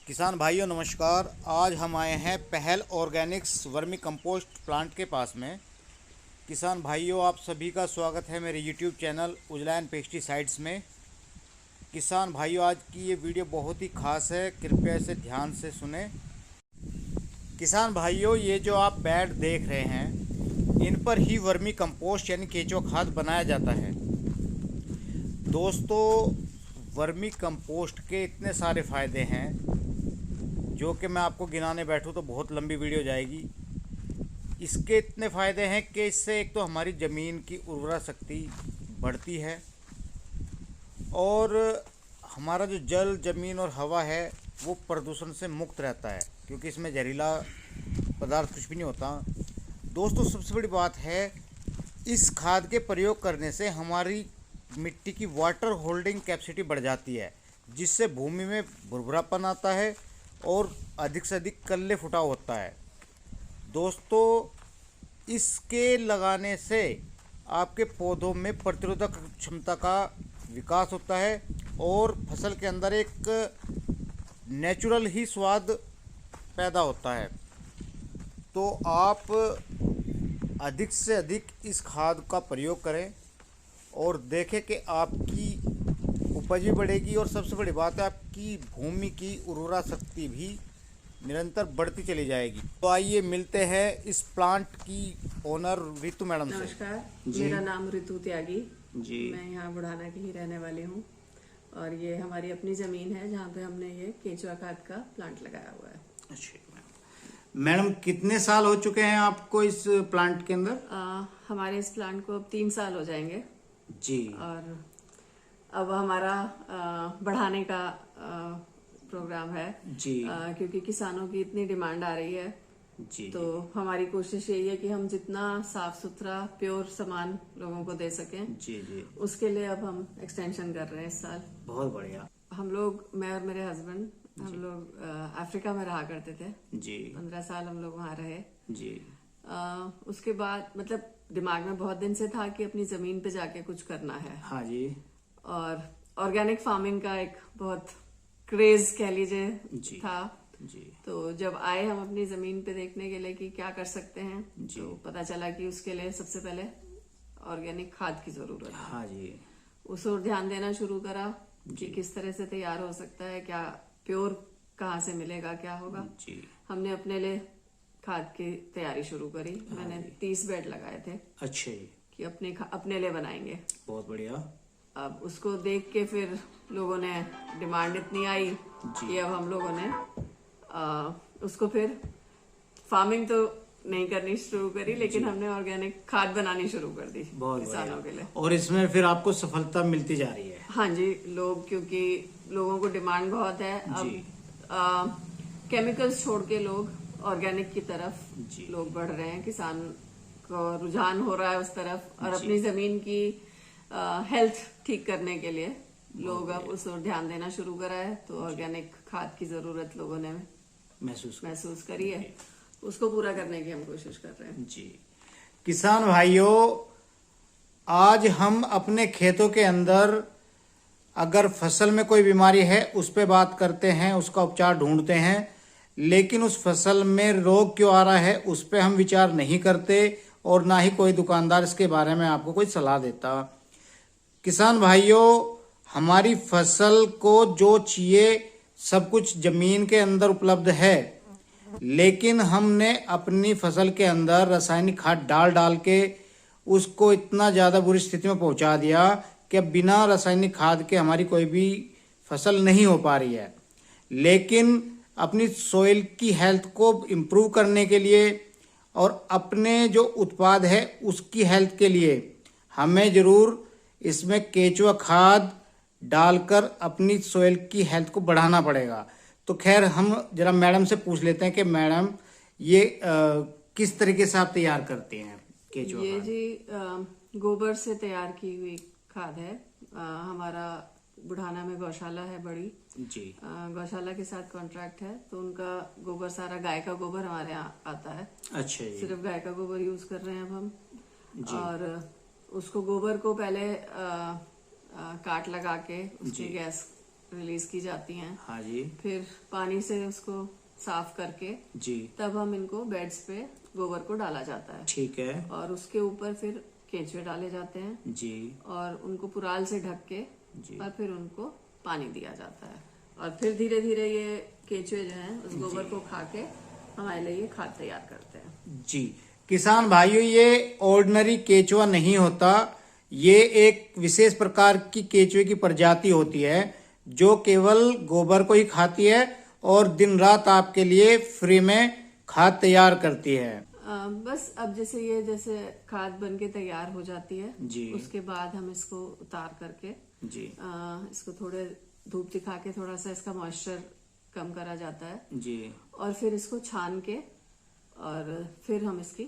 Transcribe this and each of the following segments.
किसान भाइयों नमस्कार। आज हम आए हैं पहल ऑर्गेनिक्स वर्मी कंपोस्ट प्लांट के पास में। किसान भाइयों, आप सभी का स्वागत है मेरे यूट्यूब चैनल उजलायन पेस्टिसाइड्स में। किसान भाइयों, आज की ये वीडियो बहुत ही खास है, कृपया इसे ध्यान से सुने। किसान भाइयों, ये जो आप बेड देख रहे हैं, इन पर ही वर्मी कंपोस्ट यानी केंचुआ खाद बनाया जाता है। दोस्तों, वर्मी कंपोस्ट के इतने सारे फ़ायदे हैं जो कि मैं आपको गिनाने बैठूं तो बहुत लंबी वीडियो जाएगी। इसके इतने फ़ायदे हैं कि इससे एक तो हमारी ज़मीन की उर्वरा शक्ति बढ़ती है और हमारा जो जल, ज़मीन और हवा है वो प्रदूषण से मुक्त रहता है, क्योंकि इसमें जहरीला पदार्थ कुछ भी नहीं होता। दोस्तों, सबसे बड़ी बात है, इस खाद के प्रयोग करने से हमारी मिट्टी की वाटर होल्डिंग कैपेसिटी बढ़ जाती है, जिससे भूमि में भुरभुरापन आता है और अधिक से अधिक कल्ले फुटाव होता है। दोस्तों, इसके लगाने से आपके पौधों में प्रतिरोधक क्षमता का विकास होता है और फसल के अंदर एक नेचुरल ही स्वाद पैदा होता है। तो आप अधिक से अधिक इस खाद का प्रयोग करें और देखें कि आपकी उपज भी बढ़ेगी और सबसे बड़ी बात है, आपकी भूमि की उर्वरा शक्ति भी निरंतर बढ़ती चली जाएगी। तो आइए मिलते हैं इस प्लांट की ओनर रितु मैडम से। नमस्कार, मेरा नाम रितु त्यागी जी। मैं यहाँ बुढ़ाना की ही रहने वाली हूँ और ये हमारी अपनी जमीन है जहाँ पे हमने ये केंचुआ खाद का प्लांट लगाया हुआ है। अच्छा मैडम, कितने साल हो चुके हैं आपको इस प्लांट के अंदर? हमारे इस प्लांट को अब 3 साल हो जाएंगे जी। और अब हमारा बढ़ाने का प्रोग्राम है जी। क्योंकि किसानों की इतनी डिमांड आ रही है। जी। तो हमारी कोशिश यही है कि हम जितना साफ सुथरा प्योर सामान लोगों को दे सकें। जी। जी। उसके लिए अब हम एक्सटेंशन कर रहे हैं इस साल। बहुत बढ़िया। हम लोग, मैं और मेरे हस्बैंड, हम लोग अफ्रीका में रहा करते थे। जी। 15 साल हम लोग वहाँ रहे। जी। उसके बाद मतलब दिमाग में बहुत दिन से था कि अपनी जमीन पे जाके कुछ करना है। हाँ जी। और ऑर्गेनिक फार्मिंग का एक बहुत क्रेज कह लीजिए था। जी। तो जब आए हम अपनी जमीन पे देखने के लिए कि क्या कर सकते हैं, जी। तो पता चला कि उसके लिए सबसे पहले ऑर्गेनिक खाद की जरूरत है। हाँ जी। उस ओर ध्यान देना शुरू करा कि किस तरह से तैयार हो सकता है, क्या प्योर कहाँ से मिलेगा, क्या होगा। जी। हमने अपने लिए खाद की तैयारी शुरू करी। मैंने 30 बेड लगाए थे। अच्छे। कि अपने लिए बनाएंगे। बहुत बढ़िया। अब उसको देख के फिर लोगों ने डिमांड इतनी आई कि अब हम लोगों ने उसको फिर फार्मिंग तो नहीं करनी शुरू करी, लेकिन हमने ऑर्गेनिक खाद बनानी शुरू कर दी किसानों के लिए। और इसमें फिर आपको सफलता मिलती जा रही है? हाँ जी, क्योंकि लोगों को डिमांड बहुत है। अब केमिकल्स छोड़ के लोग ऑर्गेनिक की तरफ लोग बढ़ रहे हैं। किसान को रुझान हो रहा है उस तरफ और अपनी जमीन की हेल्थ ठीक करने के लिए लोग अब उस ओर ध्यान देना शुरू करा है। तो ऑर्गेनिक खाद की जरूरत लोगों ने महसूस करी है। उसको पूरा करने की हम कोशिश कर रहे हैं। जी। किसान भाइयों, आज हम अपने खेतों के अंदर अगर फसल में कोई बीमारी है उस पे बात करते हैं, उसका उपचार ढूंढते हैं, लेकिन उस फसल में रोग क्यों आ रहा है उस पे हम विचार नहीं करते और ना ही कोई दुकानदार इसके बारे में आपको कोई सलाह देता। किसान भाइयों, हमारी फसल को जो चाहिए सब कुछ जमीन के अंदर उपलब्ध है, लेकिन हमने अपनी फसल के अंदर रासायनिक खाद डाल डाल के उसको इतना ज़्यादा बुरी स्थिति में पहुंचा दिया कि अब बिना रासायनिक खाद के हमारी कोई भी फसल नहीं हो पा रही है। लेकिन अपनी सोइल की हेल्थ को इम्प्रूव करने के लिए और अपने जो उत्पाद है उसकी हेल्थ के लिए हमें ज़रूर इसमें केंचुआ खाद डालकर अपनी सोइल की हेल्थ को बढ़ाना पड़ेगा। तो खैर, हम जरा मैडम से पूछ लेते हैं कि मैडम, ये किस तरीके से आप तैयार करते हैं केंचुआ ये खाद? जी गोबर से तैयार की हुई खाद है। हमारा बुढ़ाना में गौशाला है बड़ी जी। गौशाला के साथ कॉन्ट्रैक्ट है, तो उनका गोबर, सारा गाय का गोबर हमारे यहाँ आता है। अच्छा जी। सिर्फ गाय का गोबर यूज कर रहे हैं अब हम जी। और उसको गोबर को पहले काट लगा के उसकी गैस रिलीज की जाती हैं। हाँ जी फिर पानी से उसको साफ करके जी। तब हम इनको बेड्स पे गोबर को डाला जाता है। ठीक है और उसके ऊपर फिर केंचुए डाले जाते हैं जी और उनको पुराल से ढक के जी। और फिर उनको पानी दिया जाता है। और फिर धीरे धीरे ये केंचुए जो हैं उस गोबर को खा के हमारे लिए ये खाद तैयार करते हैं। जी। किसान भाइयों, ये ऑर्डिनरी केचुआ नहीं होता, ये एक विशेष प्रकार की केचुए की प्रजाति होती है जो केवल गोबर को ही खाती है और दिन रात आपके लिए फ्री में खाद तैयार करती है। बस अब जैसे खाद बन के तैयार हो जाती है जी। उसके बाद हम इसको उतार करके जी इसको थोड़े धूप दिखा के थोड़ा सा इसका मॉइस्चर कम करा जाता है जी। और फिर इसको छान के और फिर हम इसकी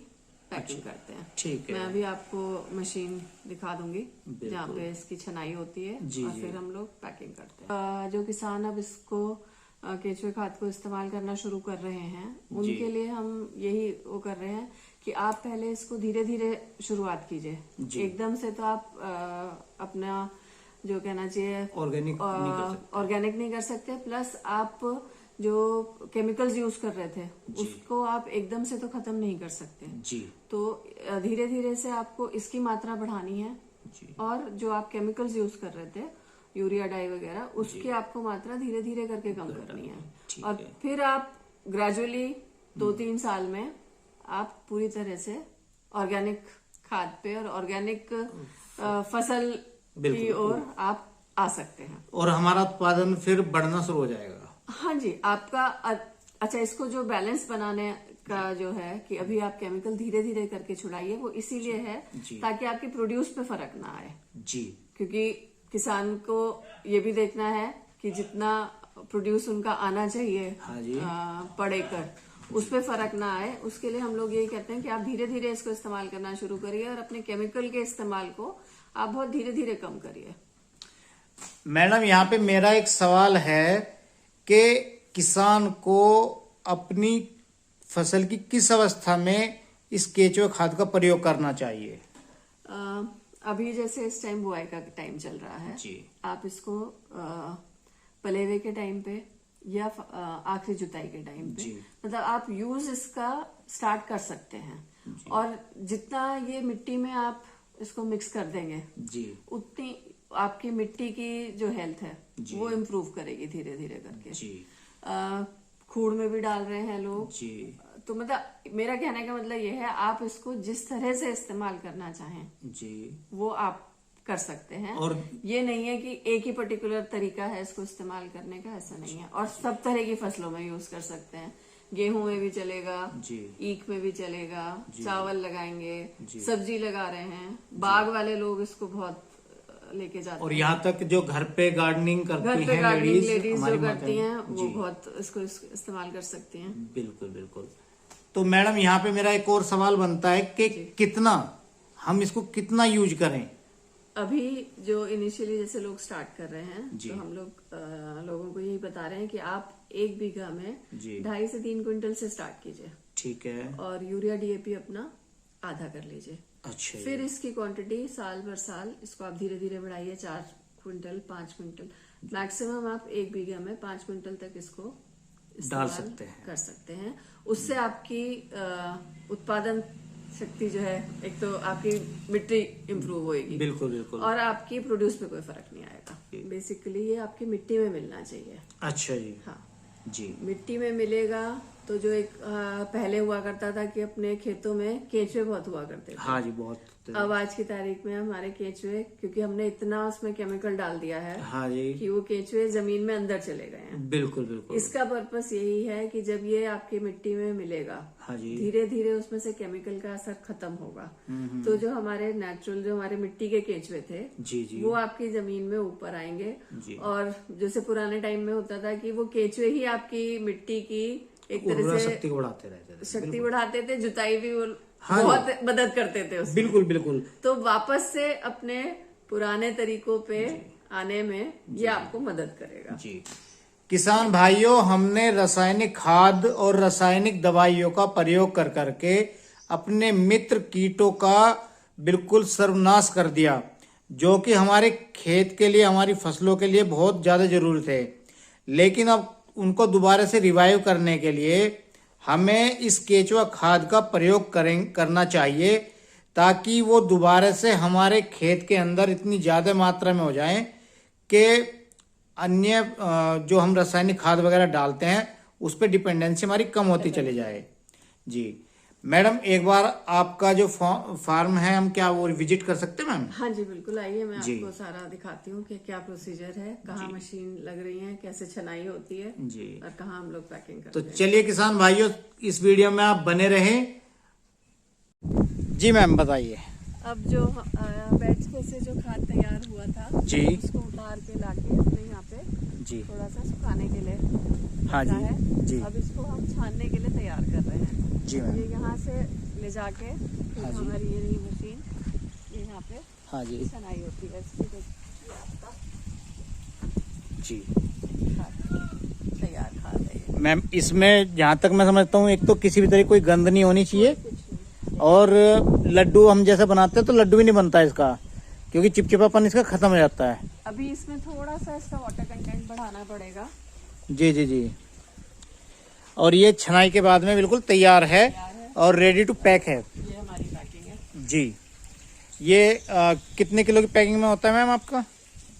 पैकिंग करते हैं। ठीक है। मैं अभी आपको मशीन दिखा दूंगी जहाँ पे इसकी छनाई होती है जी, और जी। फिर हम लोग पैकिंग करते हैं। जो किसान अब इसको केंचुए खाद को इस्तेमाल करना शुरू कर रहे हैं उनके लिए हम यही वो कर रहे हैं कि आप पहले इसको धीरे धीरे शुरुआत कीजिए। एकदम से तो आप अपना जो कहना चाहिए ऑर्गेनिक नहीं कर सकते। प्लस आप जो केमिकल्स यूज कर रहे थे उसको आप एकदम से तो खत्म नहीं कर सकते जी। तो धीरे धीरे से आपको इसकी मात्रा बढ़ानी है जी। और जो आप केमिकल्स यूज कर रहे थे यूरिया डाई वगैरह उसकी आपको मात्रा धीरे धीरे करके कम करनी है। और फिर आप ग्रेजुअली 2-3 साल में आप पूरी तरह से ऑर्गेनिक खाद पे और ऑर्गेनिक फसल की ओर आप आ सकते हैं और हमारा उत्पादन फिर बढ़ना शुरू हो जाएगा। हाँ जी। आपका अच्छा, इसको जो बैलेंस बनाने का जो है कि अभी आप केमिकल धीरे धीरे करके छुड़ाइए वो इसीलिए है ताकि आपके प्रोड्यूस पे फर्क ना आए जी। क्योंकि किसान को ये भी देखना है कि जितना प्रोड्यूस उनका आना चाहिए हाँ जी। पड़ एकड़ उस पे फर्क ना आए उसके लिए हम लोग यही कहते हैं कि आप धीरे धीरे इसको इस्तेमाल करना शुरू करिए और अपने केमिकल के इस्तेमाल को आप बहुत धीरे धीरे कम करिए। मैडम, यहाँ पे मेरा एक सवाल है कि किसान को अपनी फसल की किस अवस्था में इस केंचुए खाद का प्रयोग करना चाहिए? अभी जैसे इस टाइम बुआई का टाइम चल रहा है जी। आप इसको पलेवे के टाइम पे या आखिरी जुताई के टाइम पे मतलब आप यूज इसका स्टार्ट कर सकते हैं। और जितना ये मिट्टी में आप इसको मिक्स कर देंगे जी उतनी आपकी मिट्टी की जो हेल्थ है वो इम्प्रूव करेगी धीरे धीरे करके जी। खूड़ में भी डाल रहे हैं लोग जी। तो मतलब मेरा कहने का मतलब ये है आप इसको जिस तरह से इस्तेमाल करना चाहें जी वो आप कर सकते हैं। और ये नहीं है कि एक ही पर्टिकुलर तरीका है इसको इस्तेमाल करने का, ऐसा नहीं है। और सब तरह की फसलों में यूज कर सकते हैं। गेहूं में भी चलेगा जी। ईख में भी चलेगा, चावल लगाएंगे, सब्जी लगा रहे हैं, बाग वाले लोग इसको बहुत लेके जाते हैं। और यहाँ तक जो घर पे गार्डनिंग करती हैं लेडीज जो करती हैं वो बहुत इसको इस्तेमाल कर सकती हैं। बिल्कुल बिल्कुल। तो मैडम यहाँ पे मेरा एक और सवाल बनता है कि कितना हम इसको कितना यूज करें? अभी जो इनिशियली जैसे लोग स्टार्ट कर रहे हैं तो हम लोग लोगों को यही बता रहे हैं कि आप 1 बीघा में 2.5 से 3 क्विंटल से स्टार्ट कीजिए। ठीक है। और यूरिया डीएपी अपना आधा कर लीजिए। अच्छा। फिर इसकी क्वांटिटी साल भर साल इसको आप धीरे धीरे बढ़ाइए। 4 क्विंटल 5 क्विंटल मैक्सिमम आप 1 बीघा में 5 क्विंटल तक इसको डाल सकते हैं, कर सकते हैं। उससे आपकी उत्पादन शक्ति जो है एक तो आपकी मिट्टी इम्प्रूव होएगी। बिल्कुल बिल्कुल। और आपकी प्रोड्यूस पे कोई फर्क नहीं आएगा। बेसिकली ये आपकी मिट्टी में मिलना चाहिए। अच्छा जी। हाँ जी। मिट्टी में मिलेगा तो जो एक पहले हुआ करता था कि अपने खेतों में केंचुए बहुत हुआ करते थे। हाँ जी बहुत। अब आज की तारीख में हमारे केंचुए क्योंकि हमने इतना उसमें केमिकल डाल दिया है हाँ जी कि वो केंचुए जमीन में अंदर चले गए हैं। बिल्कुल बिल्कुल। इसका पर्पस यही है कि जब ये आपकी मिट्टी में मिलेगा हाँ जी धीरे धीरे उसमें से केमिकल का असर खत्म होगा। तो जो हमारे नेचुरल जो हमारे मिट्टी के केंचुए थे जी जी वो आपकी जमीन में ऊपर आएंगे। और जैसे पुराने टाइम में होता था कि वो केंचुए ही आपकी मिट्टी की एक तरह से शक्ति बढ़ाते रहते थे। शक्ति बढ़ाते थे। जुताई भी वो बहुत मदद करते थे उसमें। बिल्कुल बिल्कुल। तो वापस से अपने पुराने तरीकों पे आने में ये आपको मदद करेगा। जी। किसान भाइयों, हमने रासायनिक खाद और रासायनिक दवाइयों का प्रयोग कर करके अपने मित्र कीटों का बिल्कुल सर्वनाश कर दिया। जो कि हमारे खेत के लिए, हमारी फसलों के लिए बहुत ज़्यादा ज़रूरत है। लेकिन अब उनको दोबारा से रिवाइव करने के लिए हमें इस केचुआ खाद का प्रयोग करना चाहिए, ताकि वो दोबारा से हमारे खेत के अंदर इतनी ज़्यादा मात्रा में हो जाएं कि अन्य जो हम रासायनिक खाद वगैरह डालते हैं उस पर डिपेंडेंसी हमारी कम होती चली जाए। जी मैडम, एक बार आपका जो फार्म है, हम क्या वो विजिट कर सकते हैं मैम? हाँ जी बिल्कुल, आइए मैं आपको सारा दिखाती हूँ कि क्या प्रोसीजर है, कहाँ मशीन लग रही है, कैसे छनाई होती है जी, और कहाँ हम लोग पैकिंग करते हैं। तो चलिए किसान भाइयों, इस वीडियो में आप बने रहें। जी मैम बताइए। अब जो बैच में से जो खाद तैयार हुआ था जी, उसको उतार के लाके अपने यहाँ पे जी थोड़ा सा सुखाने के लिए हाँ जी है। जी, अब इसको हम छानने के लिए तैयार कर रहे हैं। जी मैम, ये यहाँ से ले जाके हाँ जी, हमारी ये रही मशीन, ये यहाँ पे हाँ जी छनाई होती है इसकी। जी तैयार खाद है ये। मैम, इसमें जहाँ तक मैं समझता हूँ, एक तो किसी भी तरह कोई गंद नहीं होनी चाहिए, कुछ नहीं। और लड्डू हम जैसे बनाते हैं तो लड्डू भी नहीं बनता इसका, क्योंकि चिपचिपापन इसका खत्म हो जाता है। अभी इसमें थोड़ा सा इसका वाटर कंटेंट बढ़ाना पड़ेगा। जी जी जी, और ये छनाई के बाद में बिल्कुल तैयार है और रेडी टू पैक है। ये हमारी पैकिंग है जी, ये कितने किलो की पैकिंग में होता है मैम आपका?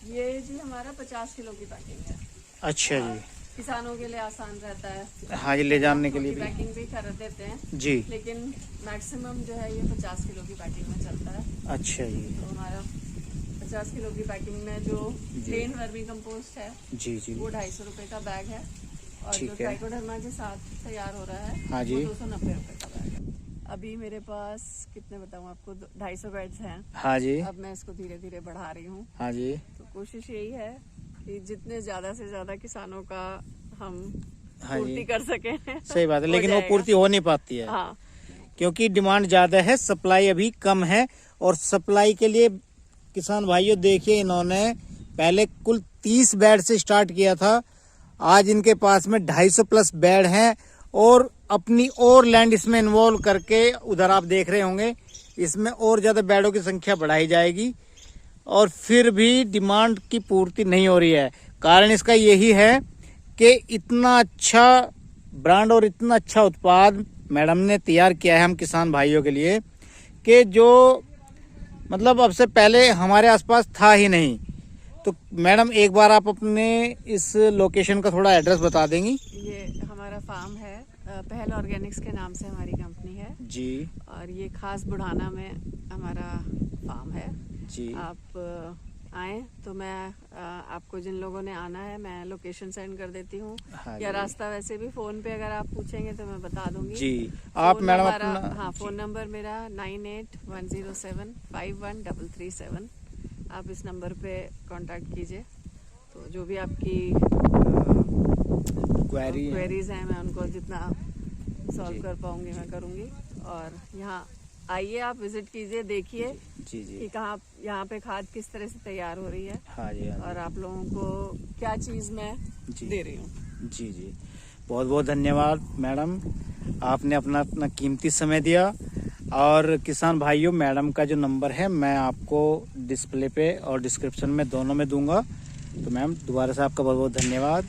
ये जी हमारा 50 किलो की पैकिंग है। अच्छा जी, किसानों के लिए आसान रहता है। हाँ जी, ले जाने के लिए भी। पैकिंग भी कर देते हैं जी, लेकिन मैक्सिमम जो है ये 50 किलो की पैकिंग में चलता है। अच्छा जी, तो हमारा 50 किलो की पैकिंग में जो प्लेन वर्मी कंपोस्ट है जी जी, वो 250 रुपए का बैग है, और ठीक जो है। ट्राइकोडर्मा के साथ तैयार हो रहा है हाँ जी, वो 290 रुपए का बैग है। अभी मेरे पास कितने बताऊं आपको, 250 बैग्स हैं। हाँ जी, अब मैं इसको धीरे धीरे बढ़ा रही हूँ। हाँ जी, तो कोशिश यही है कि जितने ज्यादा से ज्यादा किसानों का हम हाँ पूर्ति जी, कर सके। सही बात है, हो लेकिन वो जाएगा। पूर्ति हो नहीं पाती है, हाँ क्योंकि डिमांड ज्यादा है, सप्लाई अभी कम है। और सप्लाई के लिए किसान भाइयों देखिए, इन्होंने पहले कुल 30 बेड से स्टार्ट किया था, आज इनके पास में 250 प्लस बेड हैं, और अपनी और लैंड इसमें इन्वॉल्व करके, उधर आप देख रहे होंगे, इसमें और ज्यादा बेडों की संख्या बढ़ाई जाएगी, और फिर भी डिमांड की पूर्ति नहीं हो रही है। कारण इसका यही है कि इतना अच्छा ब्रांड और इतना अच्छा उत्पाद मैडम ने तैयार किया है हम किसान भाइयों के लिए, कि जो मतलब अब से पहले हमारे आसपास था ही नहीं। तो मैडम, एक बार आप अपने इस लोकेशन का थोड़ा एड्रेस बता देंगी? ये हमारा फार्म है, पहल ऑर्गेनिक्स के नाम से हमारी कंपनी है जी और ये खास बुढ़ाना में हमारा फार्म है जी, आप आए तो मैं आपको, जिन लोगों ने आना है, मैं लोकेशन सेंड कर देती हूँ, हाँ या जी। रास्ता वैसे भी फोन पे अगर आप पूछेंगे तो मैं बता दूंगी जी, आप फोन मैडम हमारा, अपना, हाँ फोन नंबर मेरा 9810751337। आप इस नंबर पे कांटेक्ट कीजिए, तो जो भी आपकी क्वेरीज हैं मैं उनको जितना सॉल्व कर पाऊंगी मैं करूंगी। और यहाँ आइए, आप विजिट कीजिए, देखिए जी जी, कि कहाँ यहाँ पे खाद किस तरह से तैयार हो रही है, हाँ जी, हाँ और आप लोगों को क्या चीज मैं जी, दे रही हूँ। जी जी, बहुत बहुत धन्यवाद मैडम, आपने अपना कीमती समय दिया। और किसान भाइयों, मैडम का जो नंबर है मैं आपको डिस्प्ले पे और डिस्क्रिप्शन में दोनों में दूंगा। तो मैम, दोबारा से आपका बहुत बहुत धन्यवाद।